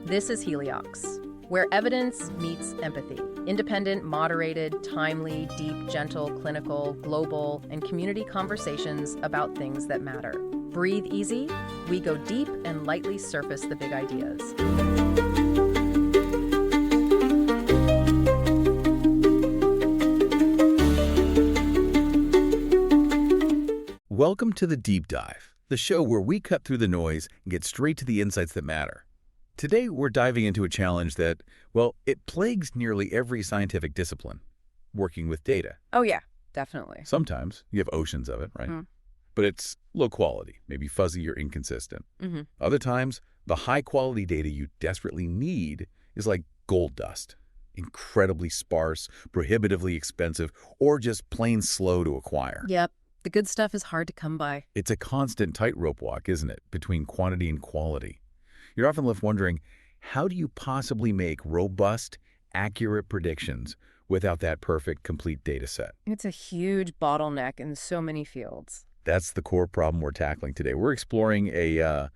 This is Heliox, where evidence meets empathy. Independent, moderated, timely, deep, gentle, clinical, global, and community conversations about things that matter. Breathe easy, we go deep and lightly surface the big ideas. Welcome to The Deep Dive, the show where we cut through the noise and get straight to the insights that matter. Today, we're diving into a challenge that, well, it plagues nearly every scientific discipline, working with data. Oh yeah, definitely. Sometimes you have oceans of it, right? But it's low quality, maybe fuzzy or inconsistent. Other times, the high-quality data you desperately need is like gold dust, incredibly sparse, prohibitively expensive, or just plain slow to acquire. Yep. The good stuff is hard to come by. It's a constant tightrope walk, isn't it, between quantity and quality? You're often left wondering, how do you possibly make robust, accurate predictions without that perfect, complete data set? It's a huge bottleneck in so many fields. That's the core problem we're tackling today. We're exploring a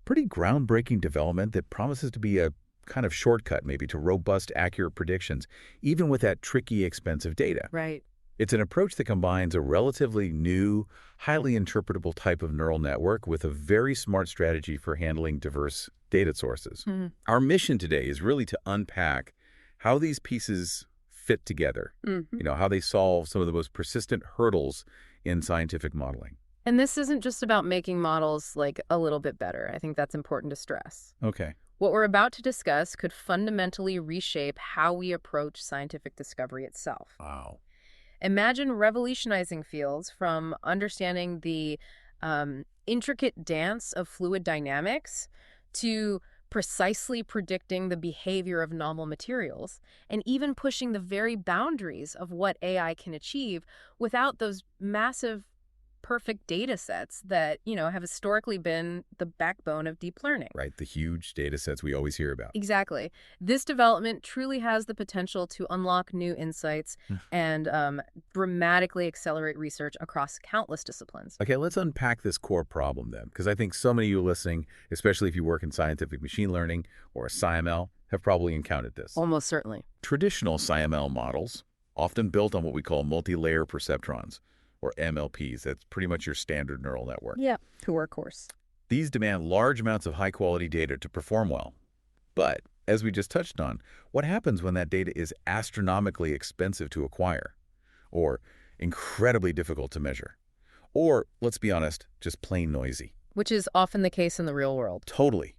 pretty groundbreaking development that promises to be a kind of shortcut, maybe, to robust, accurate predictions, even with that tricky, expensive data. Right. It's an approach that combines a relatively new, highly interpretable type of neural network with a very smart strategy for handling diverse data sources. Our mission today is really to unpack how these pieces fit together, how they solve some of the most persistent hurdles in scientific modeling. And this isn't just about making models like a little bit better. I think that's important to stress. Okay. What we're about to discuss could fundamentally reshape how we approach scientific discovery itself. Wow. Imagine revolutionizing fields from understanding the intricate dance of fluid dynamics to precisely predicting the behavior of novel materials, and even pushing the very boundaries of what AI can achieve without those massive, perfect data sets that, have historically been the backbone of deep learning. Right, the huge data sets we always hear about. Exactly. This development truly has the potential to unlock new insights and dramatically accelerate research across countless disciplines. Okay, let's unpack this core problem then, because I think so many of you listening, especially if you work in scientific machine learning or SciML, have probably encountered this. Almost certainly. Traditional SciML models, often built on what we call multi-layer perceptrons, or MLPs. That's pretty much your standard neural network. Yeah, to workhorse. These demand large amounts of high-quality data to perform well. But, as we just touched on, what happens when that data is astronomically expensive to acquire? Or incredibly difficult to measure? Or, let's be honest, just plain noisy? Which is often the case in the real world. Totally.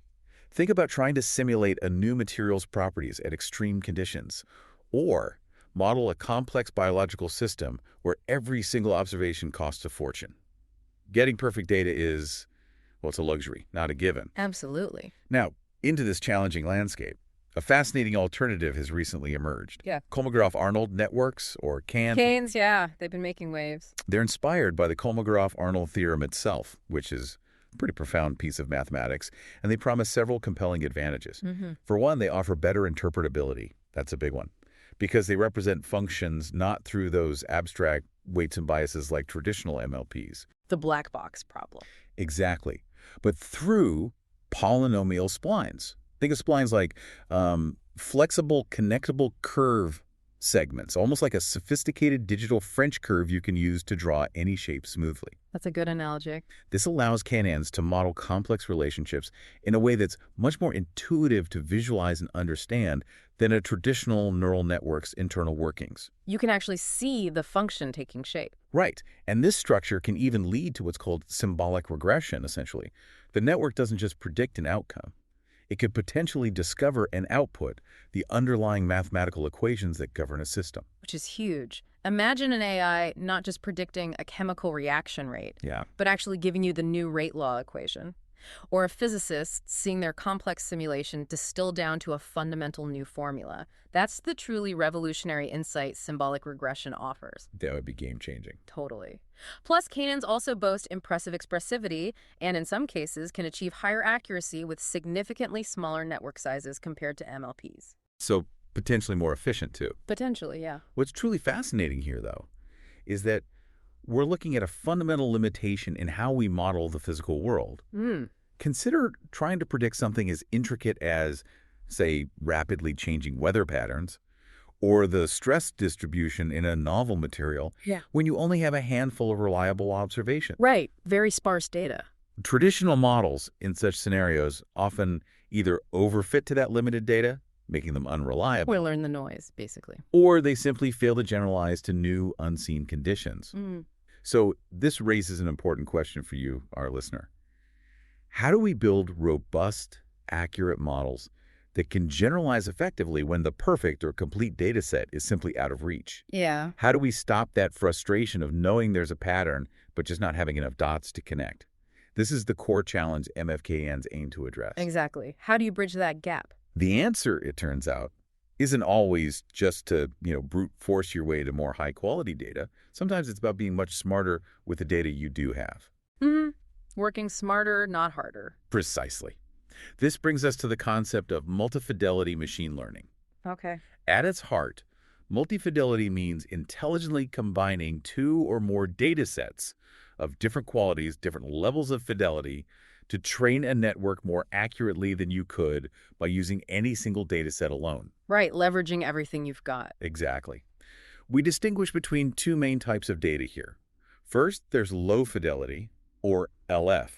Think about trying to simulate a new material's properties at extreme conditions. Or model a complex biological system where every single observation costs a fortune. Getting perfect data is, well, it's a luxury, not a given. Absolutely. Now, into this challenging landscape, a fascinating alternative has recently emerged. Yeah. Kolmogorov-Arnold networks, or CAN. Canes, yeah. They've been making waves. They're inspired by the Kolmogorov-Arnold theorem itself, which is a pretty profound piece of mathematics, and they promise several compelling advantages. For one, they offer better interpretability. That's a big one, because they represent functions not through those abstract weights and biases like traditional MLPs. The black box problem. Exactly. But through polynomial splines. Think of splines like flexible connectable curve segments, almost like a sophisticated digital French curve you can use to draw any shape smoothly. That's a good analogy. This allows CanANs to model complex relationships in a way that's much more intuitive to visualize and understand than a traditional neural network's internal workings. You can actually see the function taking shape. Right. And this structure can even lead to what's called symbolic regression, essentially. The network doesn't just predict an outcome. It could potentially discover and output the underlying mathematical equations that govern a system. Which is huge. Imagine an AI not just predicting a chemical reaction rate, but actually giving you the new rate law equation. Or a physicist seeing their complex simulation distill down to a fundamental new formula. That's the truly revolutionary insight symbolic regression offers. That would be game-changing. Totally. Plus, CanANs also boast impressive expressivity and, in some cases, can achieve higher accuracy with significantly smaller network sizes compared to MLPs. So potentially more efficient, too. Potentially, yeah. What's truly fascinating here, though, is that we're looking at a fundamental limitation in how we model the physical world. Consider trying to predict something as intricate as say rapidly changing weather patterns, or the stress distribution in a novel material Yeah. when you only have a handful of reliable observations. Right. Very sparse data. Traditional models in such scenarios often either overfit to that limited data, making them unreliable, We learn the noise, basically. or they simply fail to generalize to new, unseen conditions. Mm. So this raises an important question for you, our listener. How do we build robust, accurate models that can generalize effectively when the perfect or complete data set is simply out of reach? Yeah. How do we stop that frustration of knowing there's a pattern but just not having enough dots to connect? This is the core challenge MFKNs aim to address. Exactly. How do you bridge that gap? The answer, it turns out, isn't always just to, brute force your way to more high-quality data. Sometimes it's about being much smarter with the data you do have. Mm-hmm. Working smarter, not harder. Precisely. This brings us to the concept of multifidelity machine learning. Okay. At its heart, multifidelity means intelligently combining two or more data sets of different qualities, different levels of fidelity, to train a network more accurately than you could by using any single data set alone. Right, leveraging everything you've got. Exactly. We distinguish between two main types of data here. First, there's low fidelity, or LF,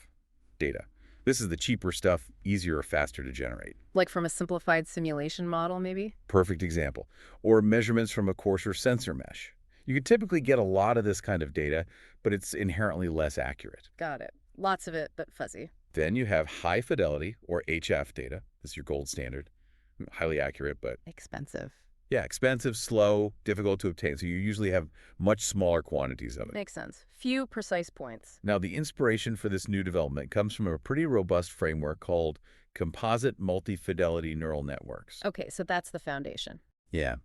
data. This is the cheaper stuff, easier or faster to generate. Like from a simplified simulation model, maybe? Perfect example. Or measurements from a coarser sensor mesh. You can typically get a lot of this kind of data, but it's inherently less accurate. Got it. Lots of it, but fuzzy. Then you have high fidelity, or HF data. This is your gold standard. Highly accurate, but Expensive. yeah, expensive, slow, difficult to obtain. So you usually have much smaller quantities of it. Makes sense. Few precise points. Now, the inspiration for this new development comes from a pretty robust framework called composite multi-fidelity neural networks. Okay, so that's the foundation. Yeah.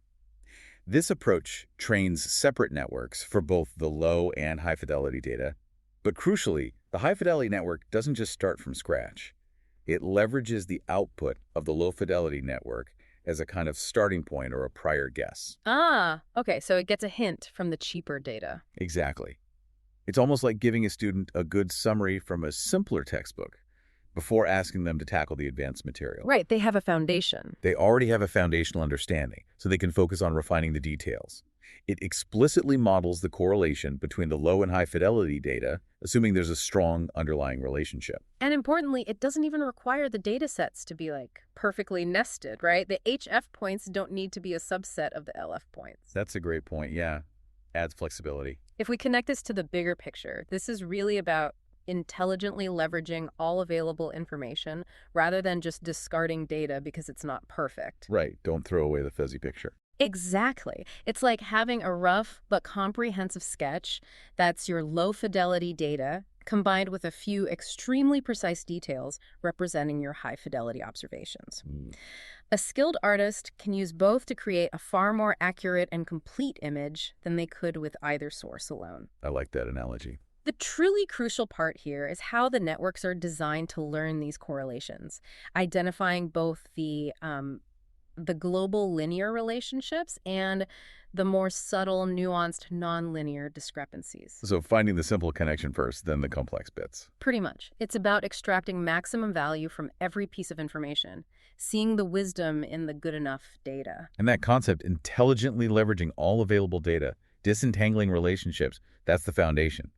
This approach trains separate networks for both the low and high fidelity data. But crucially, the high fidelity network doesn't just start from scratch. It leverages the output of the low fidelity network as a kind of starting point or a prior guess. Ah, okay, so it gets a hint from the cheaper data. Exactly. It's almost like giving a student a good summary from a simpler textbook before asking them to tackle the advanced material. Right, they have a foundation. They already have a foundational understanding, so they can focus on refining the details. It explicitly models the correlation between the low and high fidelity data, assuming there's a strong underlying relationship. And importantly, it doesn't even require the data sets to be perfectly nested, right? The HF points don't need to be a subset of the LF points. That's a great point, yeah. Adds flexibility. If we connect this to the bigger picture, this is really about intelligently leveraging all available information rather than just discarding data because it's not perfect. Right, don't throw away the fuzzy picture. Exactly. It's like having a rough but comprehensive sketch that's your low-fidelity data combined with a few extremely precise details representing your high-fidelity observations. A skilled artist can use both to create a far more accurate and complete image than they could with either source alone. I like that analogy. The truly crucial part here is how the networks are designed to learn these correlations, identifying both the global linear relationships and the more subtle, nuanced, nonlinear discrepancies. So finding the simple connection first, then the complex bits. Pretty much. It's about extracting maximum value from every piece of information, seeing the wisdom in the good enough data. And that concept, intelligently leveraging all available data, disentangling relationships, that's the foundation.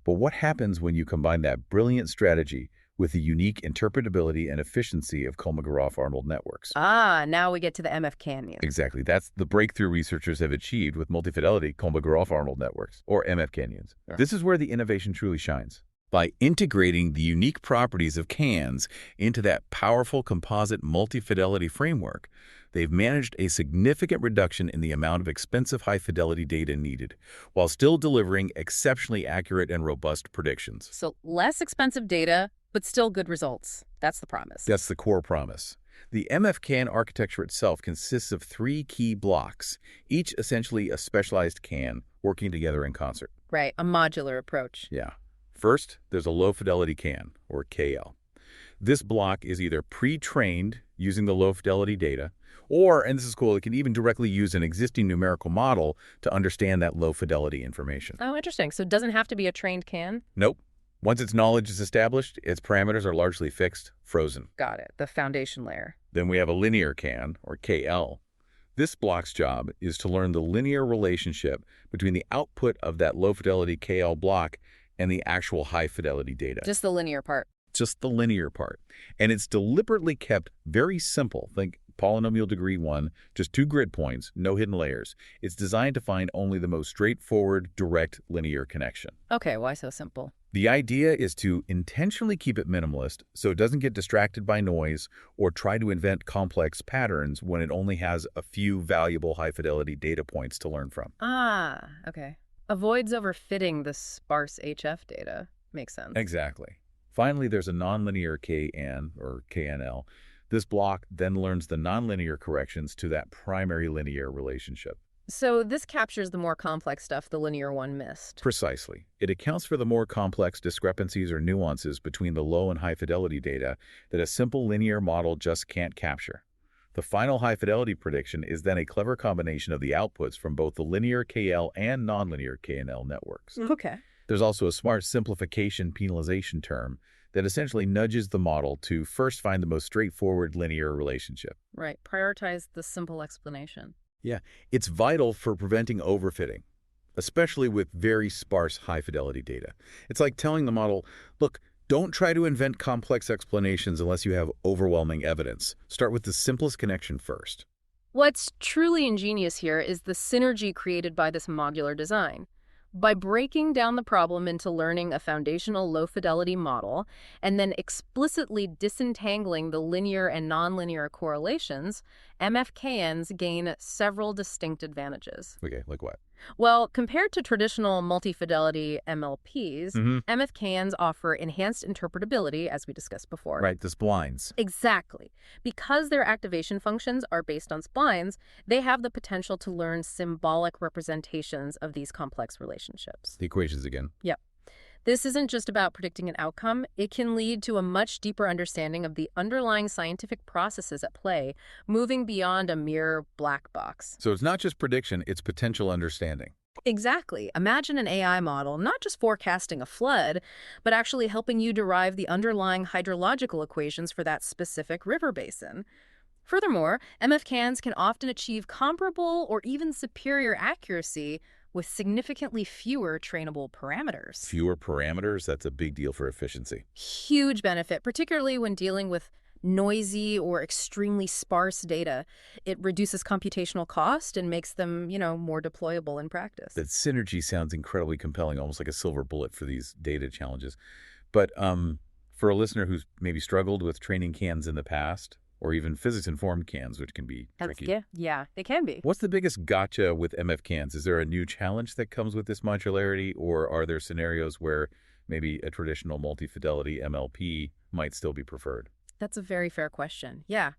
But what happens when you combine that brilliant strategy with the unique interpretability and efficiency of Kolmogorov Arnold networks? Ah, now we get to the MF Canyon. Exactly. That's the breakthrough researchers have achieved with multifidelity Kolmogorov Arnold networks, or MF canyons. Yeah. This is where the innovation truly shines. By integrating the unique properties of cans into that powerful composite multifidelity framework, they've managed a significant reduction in the amount of expensive high-fidelity data needed, while still delivering exceptionally accurate and robust predictions. So less expensive data, but still good results. That's the promise. That's the core promise. The MF-CAN architecture itself consists of 3 key blocks, each essentially a specialized CAN working together in concert. Right, a modular approach. Yeah. First, there's a low-fidelity CAN, or KL. This block is either pre-trained using the low-fidelity data, or, and this is cool, it can even directly use an existing numerical model to understand that low-fidelity information. Oh, interesting. So it doesn't have to be a trained CAN? Nope. Once its knowledge is established, its parameters are largely fixed, frozen. Got it. The foundation layer. Then we have a linear can, or KL. This block's job is to learn the linear relationship between the output of that low-fidelity KL block and the actual high-fidelity data. Just the linear part. Just the linear part. And it's deliberately kept very simple. Think polynomial degree 1, just 2 grid points, no hidden layers. It's designed to find only the most straightforward, direct linear connection. Okay, why so simple? The idea is to intentionally keep it minimalist so it doesn't get distracted by noise or try to invent complex patterns when it only has a few valuable high-fidelity data points to learn from. Ah, okay. Avoids overfitting the sparse HF data. Makes sense. Exactly. Finally, there's a nonlinear KN, or KNL. This block then learns the nonlinear corrections to that primary linear relationship. So this captures the more complex stuff the linear one missed. Precisely. It accounts for the more complex discrepancies or nuances between the low and high-fidelity data that a simple linear model just can't capture. The final high-fidelity prediction is then a clever combination of the outputs from both the linear KL and nonlinear KNL networks. Okay. There's also a smart simplification penalization term that essentially nudges the model to first find the most straightforward linear relationship. Right. Prioritize the simple explanation. Yeah, it's vital for preventing overfitting, especially with very sparse high-fidelity data. It's like telling the model, look, don't try to invent complex explanations unless you have overwhelming evidence. Start with the simplest connection first. What's truly ingenious here is the synergy created by this modular design. By breaking down the problem into learning a foundational low-fidelity model and then explicitly disentangling the linear and nonlinear correlations, MFKNs gain several distinct advantages. Okay, like what? Well, compared to traditional multi-fidelity MLPs, Mm-hmm. MFKNs offer enhanced interpretability, as we discussed before. Right, the splines. Exactly. Because their activation functions are based on splines, they have the potential to learn symbolic representations of these complex relationships. The equations again. Yep. This isn't just about predicting an outcome. It can lead to a much deeper understanding of the underlying scientific processes at play, moving beyond a mere black box. So it's not just prediction, it's potential understanding. Exactly. Imagine an AI model not just forecasting a flood, but actually helping you derive the underlying hydrological equations for that specific river basin. Furthermore, MFCANs can often achieve comparable or even superior accuracy with significantly fewer trainable parameters. Fewer parameters, that's a big deal for efficiency. Huge benefit, particularly when dealing with noisy or extremely sparse data. It reduces computational cost and makes them, more deployable in practice. That synergy sounds incredibly compelling, almost like a silver bullet for these data challenges. But for a listener who's maybe struggled with training cans in the past, or even physics-informed cans, which can be tricky. Yeah, they can be. What's the biggest gotcha with MF cans? Is there a new challenge that comes with this modularity, or are there scenarios where maybe a traditional multi-fidelity MLP might still be preferred? That's a very fair question. Yeah.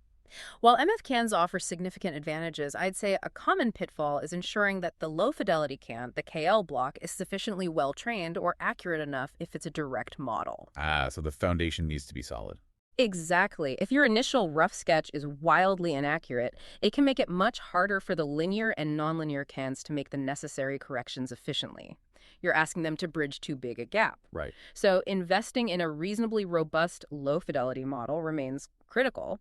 While MF cans offer significant advantages, I'd say a common pitfall is ensuring that the low-fidelity can, the KL block, is sufficiently well-trained or accurate enough if it's a direct model. So the foundation needs to be solid. Exactly. If your initial rough sketch is wildly inaccurate, it can make it much harder for the linear and nonlinear cans to make the necessary corrections efficiently. You're asking them to bridge too big a gap. Right. So investing in a reasonably robust low-fidelity model remains critical.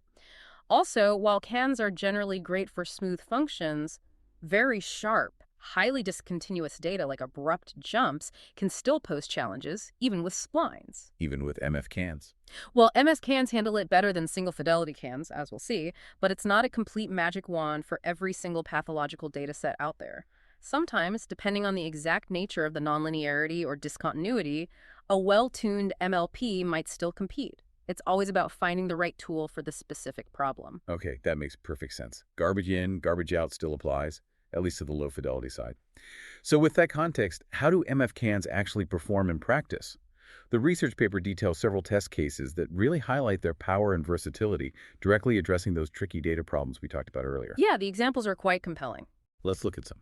Also, while cans are generally great for smooth functions, very sharp, highly discontinuous data like abrupt jumps can still pose challenges, even with splines. Even with MF cans. Well, MS cans handle it better than single-fidelity cans, as we'll see, but it's not a complete magic wand for every single pathological data set out there. Sometimes, depending on the exact nature of the nonlinearity or discontinuity, a well-tuned MLP might still compete. It's always about finding the right tool for the specific problem. Okay, that makes perfect sense. Garbage in, garbage out still applies, at least to the low-fidelity side. So with that context, how do MF cans actually perform in practice? The research paper details several test cases that really highlight their power and versatility, directly addressing those tricky data problems we talked about earlier. Yeah, the examples are quite compelling. Let's look at some.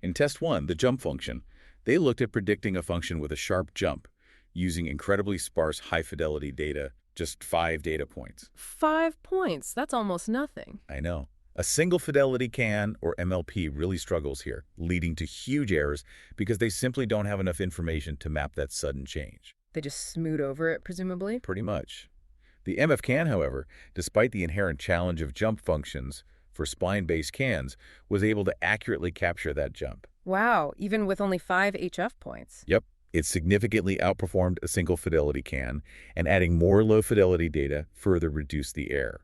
In test 1, the jump function, they looked at predicting a function with a sharp jump using incredibly sparse high-fidelity data, just 5 data points. 5 points? That's almost nothing. I know. A single-fidelity can, or MLP, really struggles here, leading to huge errors because they simply don't have enough information to map that sudden change. They just smoot over it, presumably? Pretty much. The MF can, however, despite the inherent challenge of jump functions for spline-based cans, was able to accurately capture that jump. Wow, even with only 5 HF points. Yep, it significantly outperformed a single fidelity can, and adding more low-fidelity data further reduced the error.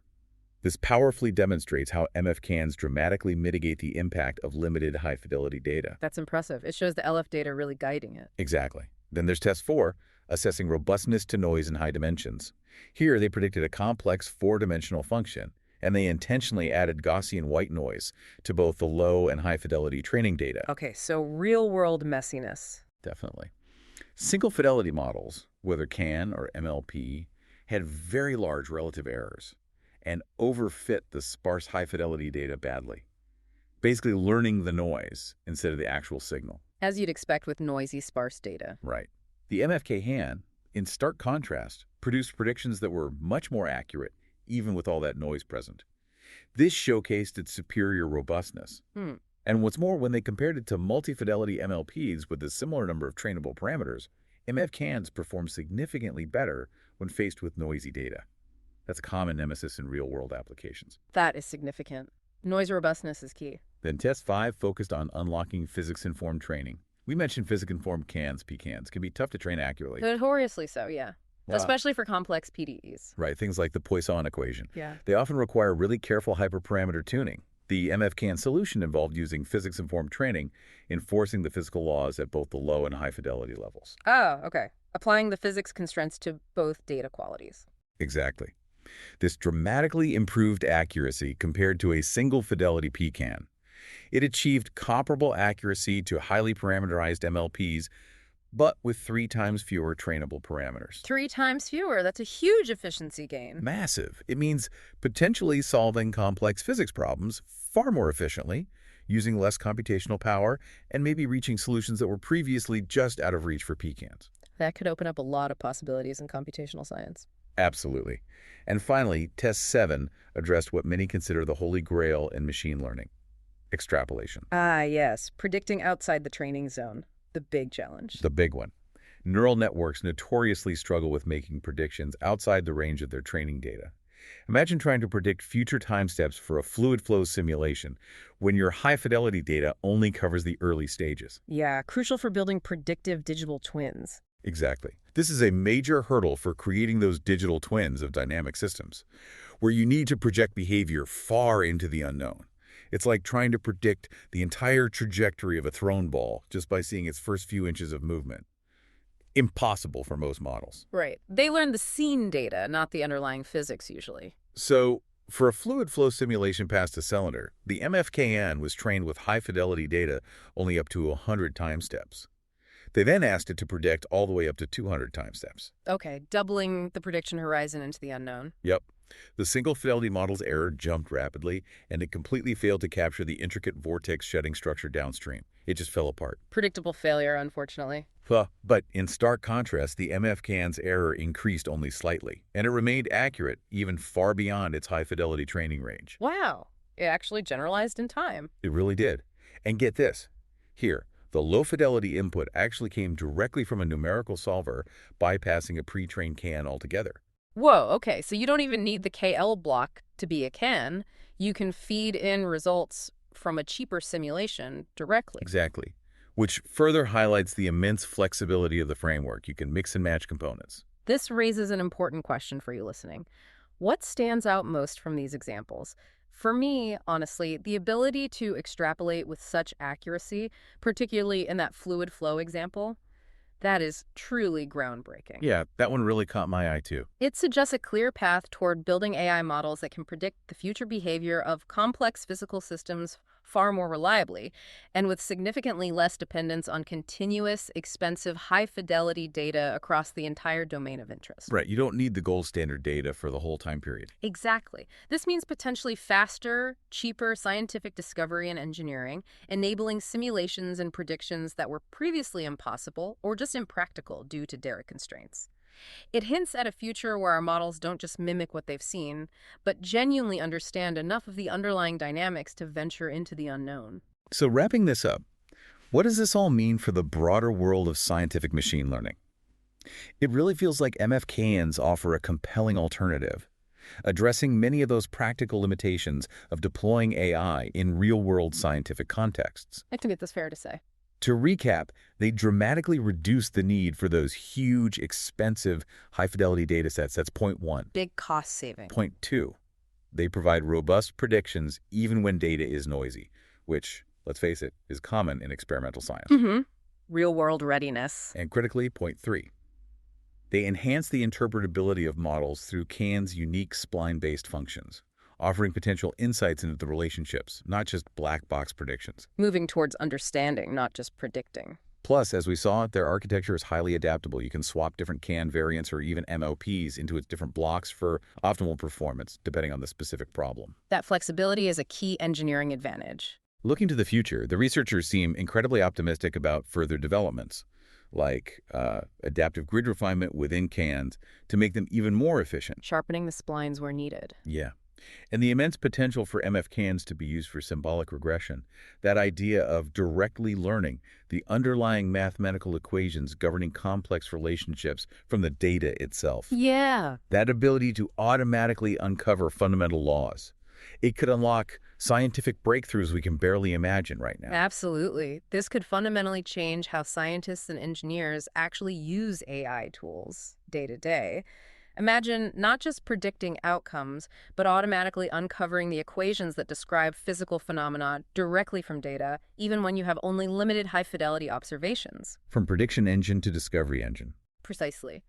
This powerfully demonstrates how MF cans dramatically mitigate the impact of limited high-fidelity data. That's impressive. It shows the LF data really guiding it. Exactly. Then there's test 4, assessing robustness to noise in high dimensions. Here, they predicted a complex four-dimensional function, and they intentionally added Gaussian white noise to both the low and high-fidelity training data. Okay, so real-world messiness. Definitely. Single-fidelity models, whether CAN or MLP, had very large relative errors and overfit the sparse high-fidelity data badly, basically learning the noise instead of the actual signal. As you'd expect with noisy, sparse data. Right. The MFK-HAN, in stark contrast, produced predictions that were much more accurate, even with all that noise present. This showcased its superior robustness. And what's more, when they compared it to multi-fidelity MLPs with a similar number of trainable parameters, MF-CANs performed significantly better when faced with noisy data. That's a common nemesis in real-world applications. That is significant. Noise robustness is key. Then Test 5 focused on unlocking physics-informed training. We mentioned physics-informed cans, PCANs, can be tough to train accurately. Notoriously so, yeah. Wow. Especially for complex PDEs. Right, things like the Poisson equation. Yeah. They often require really careful hyperparameter tuning. The MF-CAN solution involved using physics-informed training, enforcing the physical laws at both the low and high fidelity levels. Oh, okay. Applying the physics constraints to both data qualities. Exactly. This dramatically improved accuracy compared to a single fidelity PCAN. It achieved comparable accuracy to highly parameterized MLPs, but with 3 times fewer trainable parameters. 3 times fewer. That's a huge efficiency gain. Massive. It means potentially solving complex physics problems far more efficiently, using less computational power, and maybe reaching solutions that were previously just out of reach for PCANs. That could open up a lot of possibilities in computational science. Absolutely. And finally, Test 7 addressed what many consider the holy grail in machine learning: extrapolation. Ah, yes. Predicting outside the training zone. The big challenge. The big one. Neural networks notoriously struggle with making predictions outside the range of their training data. Imagine trying to predict future time steps for a fluid flow simulation when your high-fidelity data only covers the early stages. Yeah, crucial for building predictive digital twins. Exactly. This is a major hurdle for creating those digital twins of dynamic systems, where you need to project behavior far into the unknown. It's like trying to predict the entire trajectory of a thrown ball just by seeing its first few inches of movement. Impossible for most models. Right. They learn the scene data, not the underlying physics usually. So, for a fluid flow simulation past a cylinder, the MFKN was trained with high-fidelity data only up to 100 time steps. They then asked it to predict all the way up to 200 time steps. Okay, doubling the prediction horizon into the unknown. Yep. The single-fidelity model's error jumped rapidly, and it completely failed to capture the intricate vortex-shedding structure downstream. It just fell apart. Predictable failure, unfortunately. But in stark contrast, the MFCAN's error increased only slightly, and it remained accurate even far beyond its high-fidelity training range. Wow. It actually generalized in time. It really did. And get this. Here, the low-fidelity input actually came directly from a numerical solver, bypassing a pre-trained CAN altogether. Whoa, okay, so you don't even need the KL block to be a CAN. You can feed in results from a cheaper simulation directly. Exactly. Which further highlights the immense flexibility of the framework. You can mix and match components. This raises an important question for you listening. What stands out most from these examples? For me, honestly, the ability to extrapolate with such accuracy, particularly in that fluid flow example, that is truly groundbreaking. Yeah, that one really caught my eye too. It suggests a clear path toward building AI models that can predict the future behavior of complex physical systems far more reliably, and with significantly less dependence on continuous, expensive, high-fidelity data across the entire domain of interest. Right, you don't need the gold standard data for the whole time period. Exactly. This means potentially faster, cheaper scientific discovery and engineering, enabling simulations and predictions that were previously impossible or just impractical due to data constraints. It hints at a future where our models don't just mimic what they've seen, but genuinely understand enough of the underlying dynamics to venture into the unknown. So wrapping this up, what does this all mean for the broader world of scientific machine learning? It really feels like MFKNs offer a compelling alternative, addressing many of those practical limitations of deploying AI in real-world scientific contexts. I think it's fair to say. To recap, they dramatically reduce the need for those huge, expensive, high-fidelity datasets. That's point one. Big cost saving. Point two, they provide robust predictions even when data is noisy, which, let's face it, is common in experimental science. Real-world readiness. And critically, point three, they enhance the interpretability of models through CAN's unique spline-based functions, offering potential insights into the relationships, not just black box predictions. Moving towards understanding, not just predicting. Plus, as we saw, their architecture is highly adaptable. You can swap different CAN variants or even MLPs into its different blocks for optimal performance, depending on the specific problem. That flexibility is a key engineering advantage. Looking to the future, the researchers seem incredibly optimistic about further developments, like adaptive grid refinement within CANs to make them even more efficient. Sharpening the splines where needed. Yeah. And the immense potential for MFCANs to be used for symbolic regression, that idea of directly learning the underlying mathematical equations governing complex relationships from the data itself. Yeah. That ability to automatically uncover fundamental laws. It could unlock scientific breakthroughs we can barely imagine right now. Absolutely. This could fundamentally change how scientists and engineers actually use AI tools day to day. Imagine not just predicting outcomes, but automatically uncovering the equations that describe physical phenomena directly from data, even when you have only limited high-fidelity observations. From prediction engine to discovery engine. Precisely.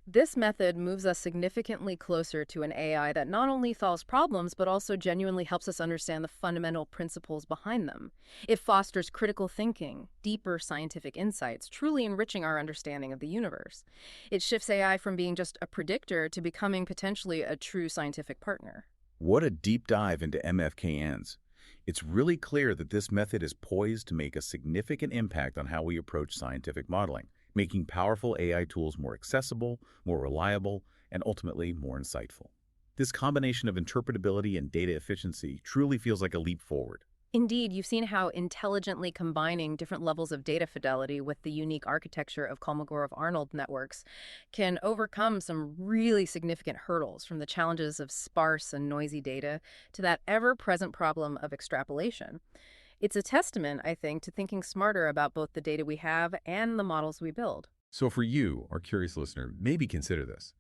This method moves us significantly closer to an AI that not only solves problems, but also genuinely helps us understand the fundamental principles behind them. It fosters critical thinking, deeper scientific insights, truly enriching our understanding of the universe. It shifts AI from being just a predictor to becoming potentially a true scientific partner. What a deep dive into MFKNs. It's really clear that this method is poised to make a significant impact on how we approach scientific modeling, making powerful AI tools more accessible, more reliable, and ultimately more insightful. This combination of interpretability and data efficiency truly feels like a leap forward. Indeed, you've seen how intelligently combining different levels of data fidelity with the unique architecture of Kolmogorov-Arnold networks can overcome some really significant hurdles, from the challenges of sparse and noisy data to that ever-present problem of extrapolation. It's a testament, I think, to thinking smarter about both the data we have and the models we build. So for you, our curious listener, maybe consider this.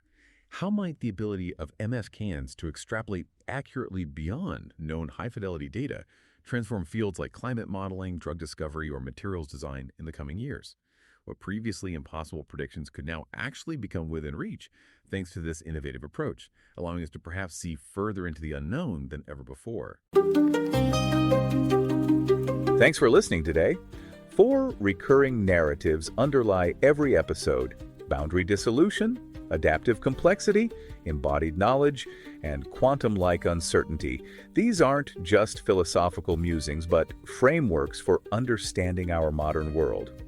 How might the ability of MFCANs to extrapolate accurately beyond known high-fidelity data transform fields like climate modeling, drug discovery, or materials design in the coming years? What previously impossible predictions could now actually become within reach thanks to this innovative approach, allowing us to perhaps see further into the unknown than ever before. Thanks for listening today. 4 recurring narratives underlie every episode: boundary dissolution, adaptive complexity, embodied knowledge, and quantum-like uncertainty. These aren't just philosophical musings, but frameworks for understanding our modern world.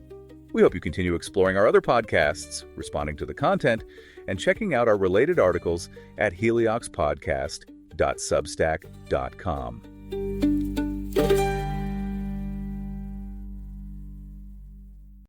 We hope you continue exploring our other podcasts, responding to the content, and checking out our related articles at helioxpodcast.substack.com.